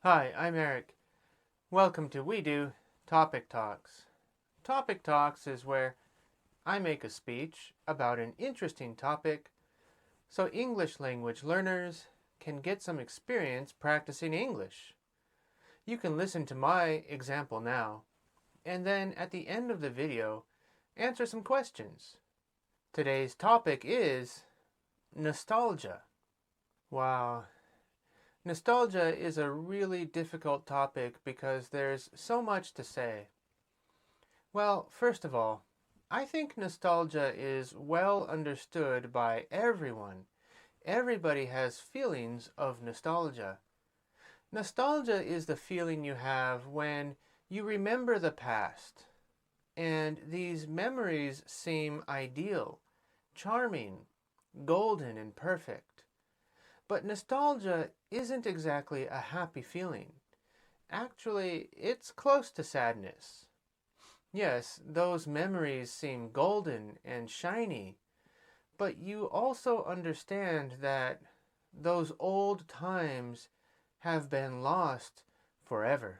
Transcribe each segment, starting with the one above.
Hi, I'm Eric. Welcome to We Do Topic Talks. Topic Talks is where I make a speech about an interesting topic so English language learners can get some experience practicing English. You can listen to my example now, and then at the end of the video, answer some questions. Today's topic is nostalgia. Wow. Nostalgia is a really difficult topic because there's so much to say. Well, first of all, I think nostalgia is well understood by everyone. Everybody has feelings of nostalgia. Nostalgia is the feeling you have when you remember the past, and these memories seem ideal, charming, golden, and perfect. But nostalgia isn't exactly a happy feeling. Actually, it's close to sadness. Yes, those memories seem golden and shiny, but you also understand that those old times have been lost forever.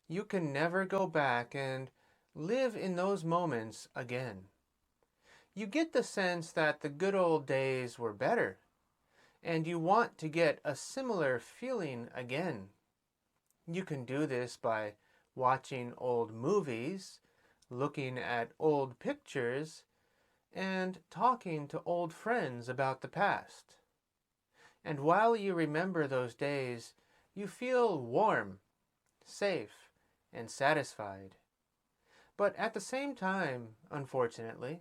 You can never go back and live in those moments again. You get the sense that the good old days were better, and you want to get a similar feeling again. You can do this by watching old movies, looking at old pictures, and talking to old friends about the past. And while you remember those days, you feel warm, safe, and satisfied. But at the same time, unfortunately,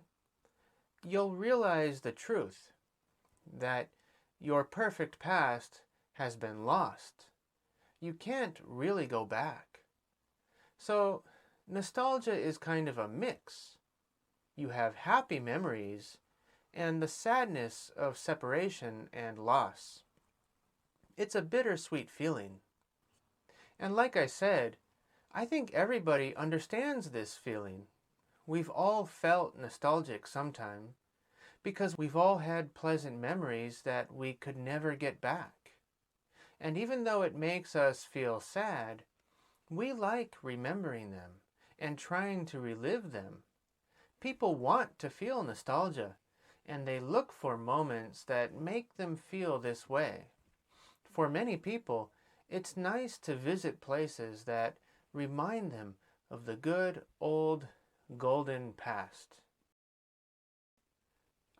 you'll realize the truth, that your perfect past has been lost. You can't really go back. So, nostalgia is kind of a mix. You have happy memories and the sadness of separation and loss. It's a bittersweet feeling. And like I said, I think everybody understands this feeling. We've all felt nostalgic sometime, because we've all had pleasant memories that we could never get back. And even though it makes us feel sad, we like remembering them and trying to relive them. People want to feel nostalgia, and they look for moments that make them feel this way. For many people, it's nice to visit places that remind them of the good old golden past.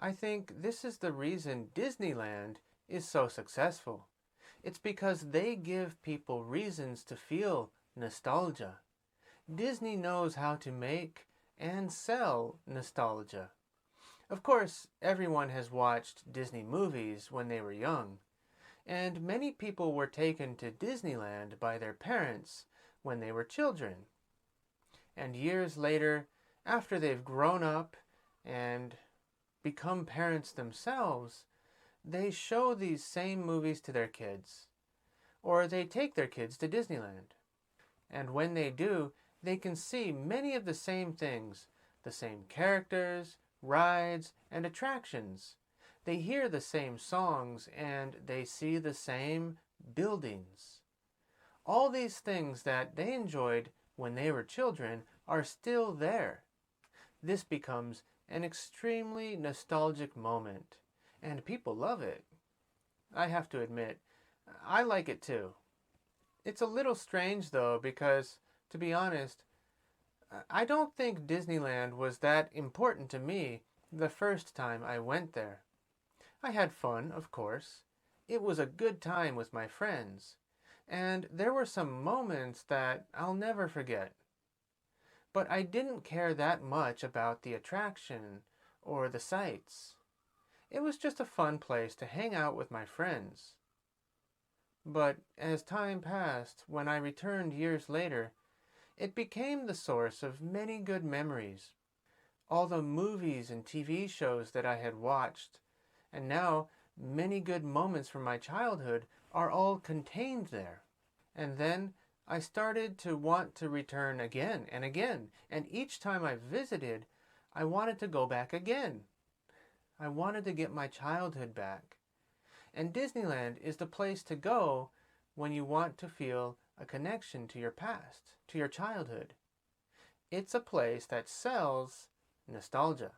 I think this is the reason Disneyland is so successful. It's because they give people reasons to feel nostalgia. Disney knows how to make and sell nostalgia. Of course, everyone has watched Disney movies when they were young, and many people were taken to Disneyland by their parents when they were children. And years later, after they've grown up and become parents themselves, they show these same movies to their kids. Or they take their kids to Disneyland. And when they do, they can see many of the same things, the same characters, rides, and attractions. They hear the same songs, and they see the same buildings. All these things that they enjoyed when they were children are still there. This becomes an extremely nostalgic moment, and people love it. I have to admit, I like it too. It's a little strange though, because, to be honest, I don't think Disneyland was that important to me the first time I went there. I had fun, of course. It was a good time with my friends, and there were some moments that I'll never forget. But I didn't care that much about the attraction or the sights. It was just a fun place to hang out with my friends. But as time passed, when I returned years later, it became the source of many good memories. All the movies and TV shows that I had watched, and now many good moments from my childhood are all contained there. And then I started to want to return again and again, and each time I visited, I wanted to go back again. I wanted to get my childhood back. And Disneyland is the place to go when you want to feel a connection to your past, to your childhood. It's a place that sells nostalgia.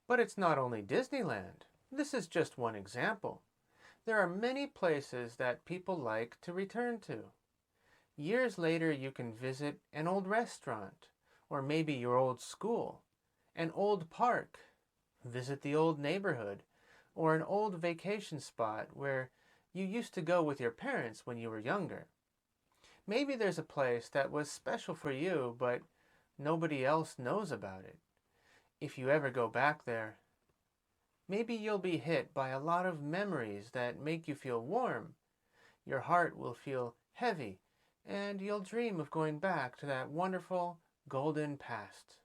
But it's not only Disneyland. This is just one example. There are many places that people like to return to. Years later, you can visit an old restaurant, or maybe your old school, an old park, visit the old neighborhood, or an old vacation spot where you used to go with your parents when you were younger. Maybe there's a place that was special for you, but nobody else knows about it. If you ever go back there, maybe you'll be hit by a lot of memories that make you feel warm. Your heart will feel heavy, and you'll dream of going back to that wonderful, golden past.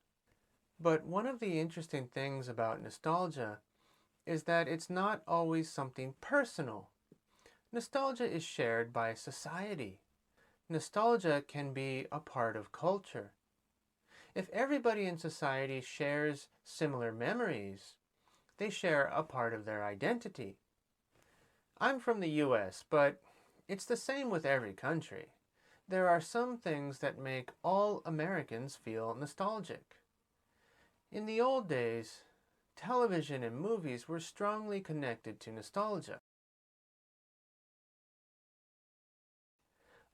But one of the interesting things about nostalgia is that it's not always something personal. Nostalgia is shared by society. Nostalgia can be a part of culture. If everybody in society shares similar memories, they share a part of their identity. I'm from the US, but it's the same with every country. There are some things that make all Americans feel nostalgic. In the old days, television and movies were strongly connected to nostalgia.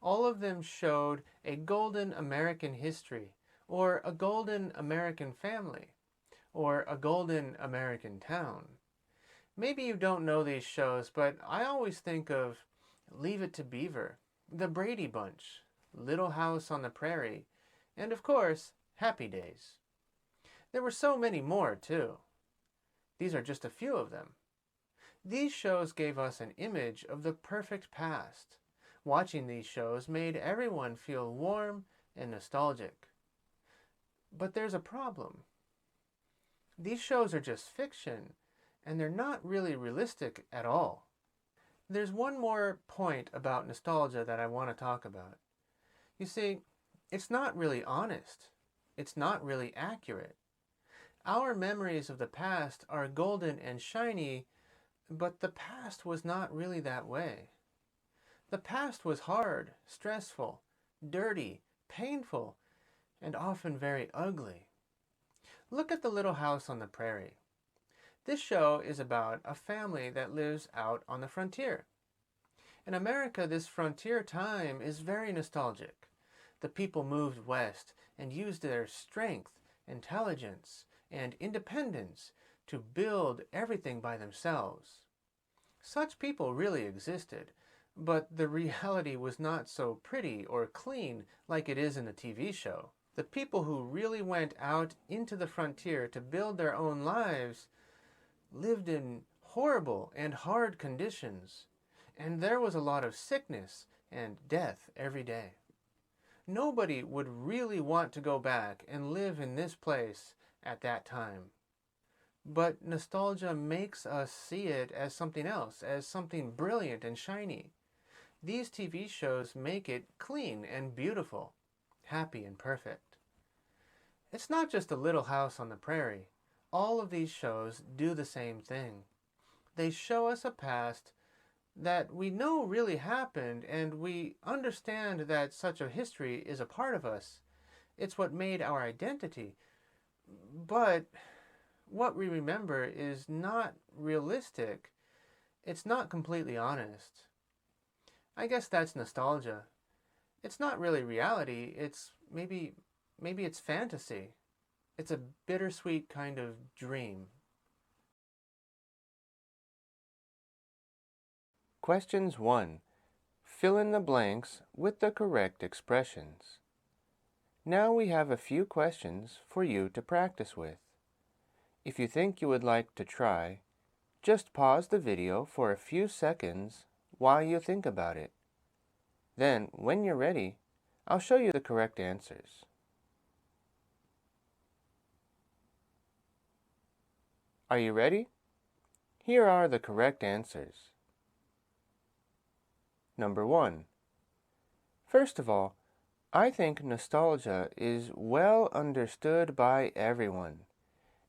All of them showed a golden American history, or a golden American family, or a golden American town. Maybe you don't know these shows, but I always think of Leave It to Beaver, The Brady Bunch, Little House on the Prairie, and of course, Happy Days. There were so many more, too. These are just a few of them. These shows gave us an image of the perfect past. Watching these shows made everyone feel warm and nostalgic. But there's a problem. These shows are just fiction, and they're not really realistic at all. There's one more point about nostalgia that I want to talk about. You see, it's not really honest. It's not really accurate. Our memories of the past are golden and shiny, but the past was not really that way. The past was hard, stressful, dirty, painful, and often very ugly. Look at the Little House on the Prairie. This show is about a family that lives out on the frontier. In America, this frontier time is very nostalgic. The people moved west and used their strength, intelligence, and independence to build everything by themselves. Such people really existed, but the reality was not so pretty or clean like it is in the TV show. The people who really went out into the frontier to build their own lives lived in horrible and hard conditions, and there was a lot of sickness and death every day. Nobody would really want to go back and live in this place at that time. But nostalgia makes us see it as something else, as something brilliant and shiny. These TV shows make it clean and beautiful, happy and perfect. It's not just a Little House on the Prairie. All of these shows do the same thing. They show us a past that we know really happened, and we understand that such a history is a part of us. It's what made our identity. But what we remember is not realistic. It's not completely honest. I guess that's nostalgia. It's not really reality. It's maybe it's fantasy. It's a bittersweet kind of dream. Questions 1. Fill in the blanks with the correct expressions. Now we have a few questions for you to practice with. If you think you would like to try, just pause the video for a few seconds while you think about it. Then, when you're ready, I'll show you the correct answers. Are you ready? Here are the correct answers. Number 1. First of all, I think nostalgia is well understood by everyone.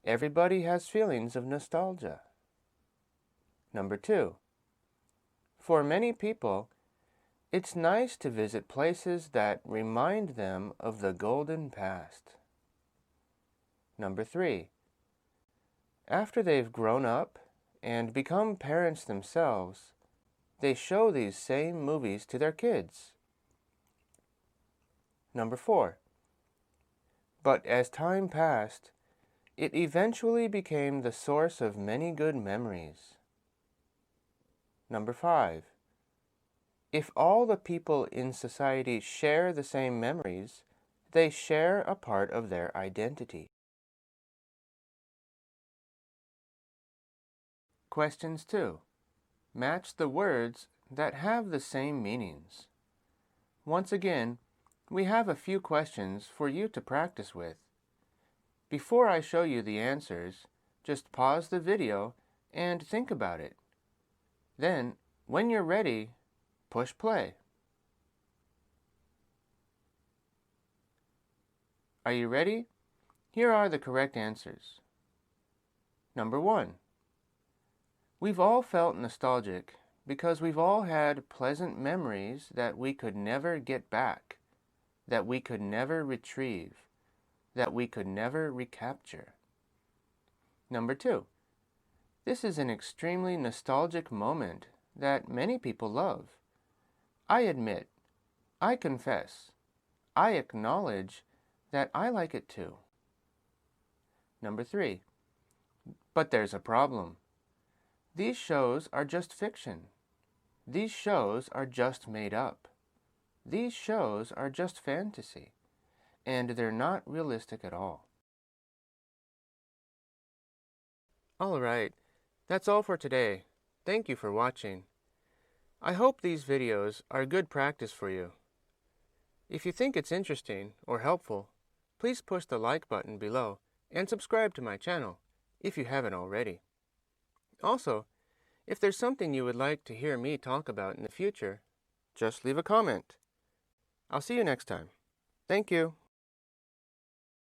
Everybody has feelings of nostalgia. Number 2. For many people, It's nice to visit places that remind them of the golden past. Number 3. After they've grown up and become parents themselves, they show these same movies to their kids. Number 4. But as time passed, it eventually became the source of many good memories. Number 5. If all the people in society share the same memories, they share a part of their identity. Questions 2. Match the words that have the same meanings. Once again, we have a few questions for you to practice with. Before I show you the answers, just pause the video and think about it. Then, when you're ready, push play. Are you ready? Here are the correct answers. Number 1. We've all felt nostalgic because we've all had pleasant memories that we could never get back, that we could never retrieve, that we could never recapture. Number 2. This is an extremely nostalgic moment that many people love. I admit, I confess, I acknowledge that I like it too. Number 3. But there's a problem. These shows are just fiction. These shows are just made up. These shows are just fantasy, and they're not realistic at all. All right, that's all for today. Thank you for watching. I hope these videos are good practice for you. If you think it's interesting or helpful, please push the like button below and subscribe to my channel if you haven't already. Also, if there's something you would like to hear me talk about in the future, just leave a comment. I'll see you next time. Thank you.